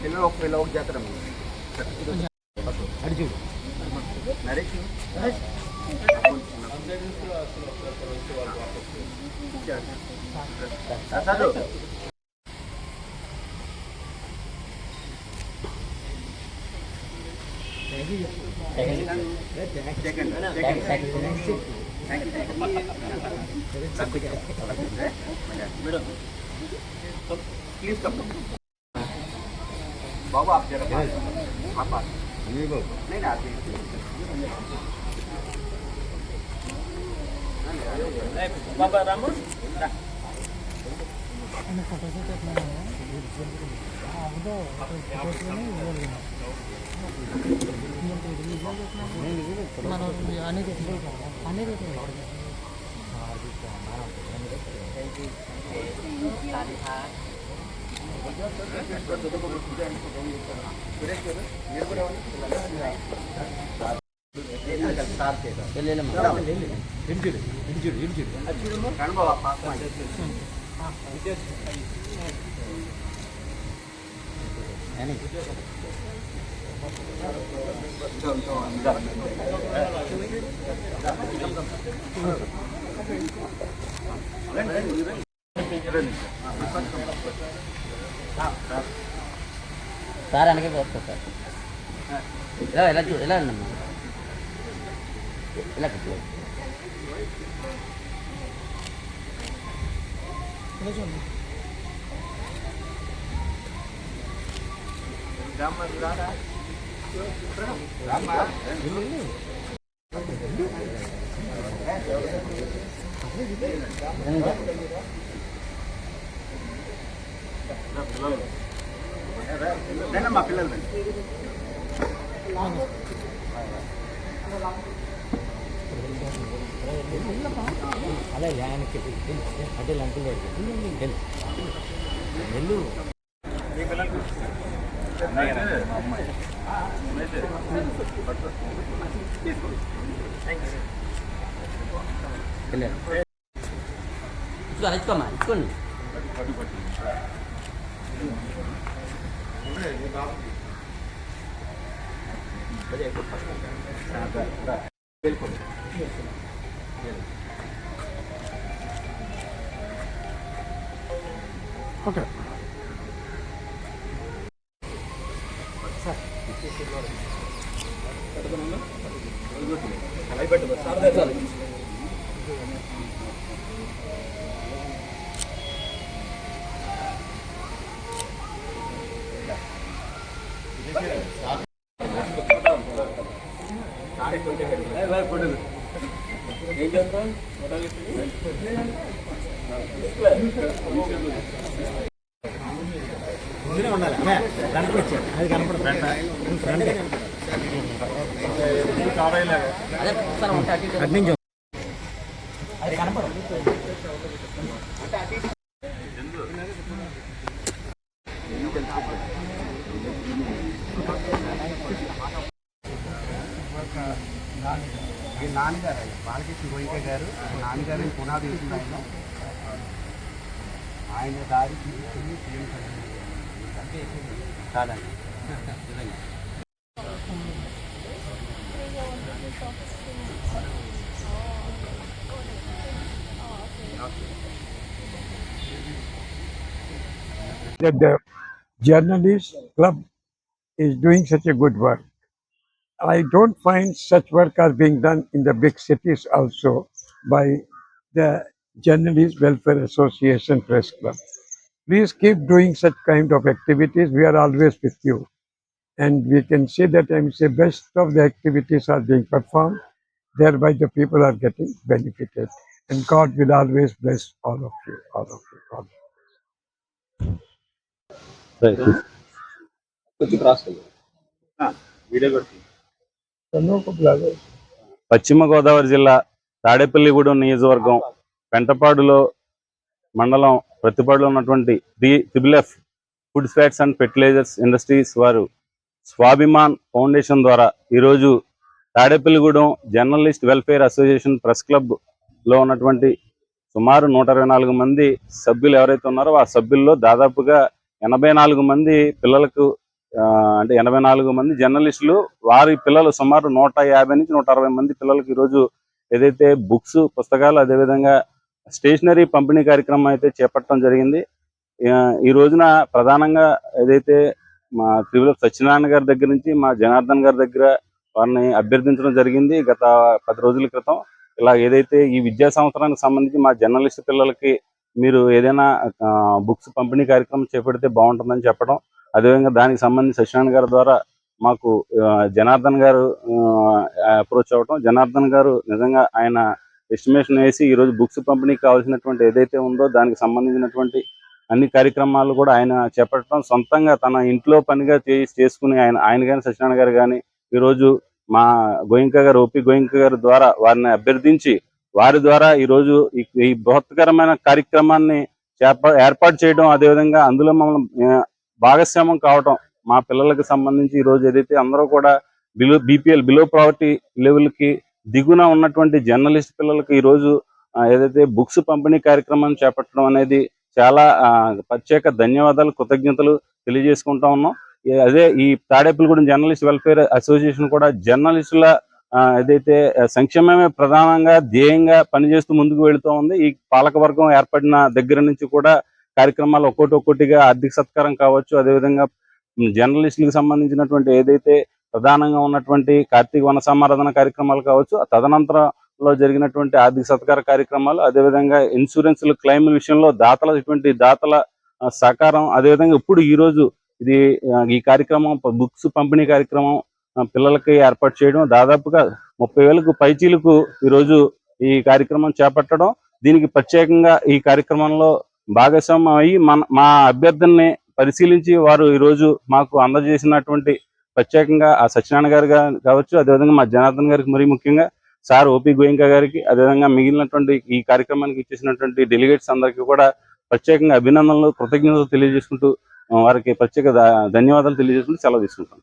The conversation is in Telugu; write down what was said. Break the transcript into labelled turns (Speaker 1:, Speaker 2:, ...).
Speaker 1: పిల్లలు ఒక జాతర అడిచు నరేష్ అసలు प्लीज कम बाबू आप जरा आप नहीं ना आते बाबा रामू
Speaker 2: సార్ అనకే పోతా సార్ ఎలా చూడు ఎలా అన్నమ్మా ఎలా కట్టు
Speaker 1: మా పిల్లలు
Speaker 2: అదే ఆయనకి అదే లంకులు వెళ్ళు ఇచ్చుకోమ్మా ఇచ్చుకోండి
Speaker 3: ఓకే ఉండాలి దాంట్లో వచ్చాడు అది కనపడదు అటు నుంచి అది కనపడదు
Speaker 1: నాన్నగారు బాలకృష్ణ గోయింక గారు నాన్నగారిని పునాది వేసిన ఆయన దారి తీసుకుని సీఎం కాదండి
Speaker 3: that the journalist club is doing such a good work. I don't find such work are being done in the big cities also by the Journalist Welfare Association Press Club. Please keep doing such kind of activities. We are always with you. And we can say that the best of the activities are being performed. Thereby the people are getting benefited. And God will always bless all of you, all of you, all of you.
Speaker 4: పశ్చిమ గోదావరి జిల్లా తాడేపల్లిగూడెం నియోజకవర్గం పెంటపాడులో మండలం ప్రతిపాడులో ఉన్నటువంటి TRIPLF food fats and fertilisers industries వారు స్వాభిమాన్ ఫౌండేషన్ ద్వారా ఈరోజు Tadepalligudem journalist welfare association press క్లబ్లో ఉన్నటువంటి సుమారు 124 మంది సభ్యులు ఎవరైతే ఉన్నారో ఆ సభ్యుల్లో దాదాపుగా 84 మంది పిల్లలకు అంటే 84 మంది జర్నలిస్టులు వారి పిల్లలు సుమారు 150 నుంచి 160 మంది పిల్లలకి ఈరోజు ఏదైతే బుక్స్ పుస్తకాలు అదేవిధంగా స్టేషనరీ పంపిణీ కార్యక్రమం అయితే చేపట్టడం జరిగింది. ఈ రోజున ప్రధానంగా ఏదైతే మా త్రివిల సత్యనారాయణ గారి దగ్గర నుంచి మా జనార్దన్ గారి దగ్గర వారిని అభ్యర్థించడం జరిగింది గత 10 రోజుల క్రితం. ఇలా ఏదైతే ఈ విద్యా సంవత్సరానికి సంబంధించి మా జర్నలిస్ట్ పిల్లలకి మీరు ఏదైనా బుక్స్ పంపిణీ కార్యక్రమం చేపడితే బాగుంటుందని చెప్పడం, అదేవిధంగా దానికి సంబంధించి సత్యనారాయణ గారి ద్వారా మాకు జనార్దన్ గారు అప్రోచ్ అవ్వటం, జనార్దన్ గారు నిజంగా ఆయన ఎస్టిమేషన్ వేసి ఈరోజు బుక్స్ పంపిణీకి కావాల్సినటువంటి ఏదైతే ఉందో దానికి సంబంధించినటువంటి అన్ని కార్యక్రమాలు కూడా ఆయన చేపట్టడం, సొంతంగా తన ఇంట్లో పనిగా చేసుకుని ఆయన కానీ సత్యనారాయణ గారు కానీ ఈరోజు మా గోయింక గారు ఓపీ గోయింక గారి ద్వారా వారిని అభ్యర్థించి వారి ద్వారా ఈరోజు ఈ బృహత్కరమైన కార్యక్రమాన్ని ఏర్పాటు చేయడం, అదేవిధంగా అందులో మమ్మల్ని భాగస్వామ్యం కావటం, మా పిల్లలకు సంబంధించి ఈరోజు ఏదైతే అందరూ కూడా బిలో ప్రావర్టీ లెవెల్కి దిగున ఉన్నటువంటి జర్నలిస్ట్ పిల్లలకి ఈరోజు ఏదైతే బుక్స్ పంపిణీ కార్యక్రమాన్ని చేపట్టడం అనేది చాలా ప్రత్యేక ధన్యవాదాలు, కృతజ్ఞతలు తెలియజేసుకుంటా ఉన్నాం. అదే ఈ తాడేపల్లిగూడెం జర్నలిస్ట్ వెల్ఫేర్ అసోసియేషన్ కూడా జర్నలిస్టుల ఏదైతే సంక్షేమమే ప్రధానంగా ధ్యేయంగా పనిచేస్తూ ముందుకు వెళుతూ ఉంది. ఈ పాలకవర్గం ఏర్పడిన దగ్గర నుంచి కూడా కార్యక్రమాలు ఒక్కొక్కటిగా ఆర్థిక సత్కారం కావచ్చు, అదేవిధంగా జర్నలిస్టులకు సంబంధించినటువంటి ఏదైతే ప్రధానంగా ఉన్నటువంటి కార్తీక వన సమారాధన కార్యక్రమాలు కావచ్చు, తదనంతరంలో జరిగినటువంటి ఆర్థిక సత్కార కార్యక్రమాలు, అదేవిధంగా ఇన్సూరెన్స్ల క్లెయిమ్ల విషయంలో దాతల సహకారం, అదేవిధంగా ఇప్పుడు ఈరోజు ఈ కార్యక్రమం బుక్స్ పంపిణీ కార్యక్రమం పిల్లలకి ఏర్పాటు చేయడం, దాదాపుగా 30,000కు పైచీలకు ఈరోజు ఈ కార్యక్రమం చేపట్టడం, దీనికి ప్రత్యేకంగా ఈ కార్యక్రమంలో భాగస్వామ్యం అయ్యి మా అభ్యర్థుల్ని పరిశీలించి వారు ఈరోజు మాకు అందజేసినటువంటి ప్రత్యేకంగా ఆ సత్యనారాయణ గారు కావచ్చు, అదేవిధంగా మా జనార్దన్ గారికి మరీ ముఖ్యంగా సార్ ఓపీ గోయింక గారికి, అదేవిధంగా మిగిలినటువంటి ఈ కార్యక్రమానికి ఇచ్చేసినటువంటి డెలిగేట్స్ అందరికీ కూడా ప్రత్యేకంగా అభినందనలు, కృతజ్ఞతలు తెలియజేసుకుంటూ వారికి ప్రత్యేక ధన్యవాదాలు తెలియజేసుకుంటూ సెలవు తీసుకుంటాం.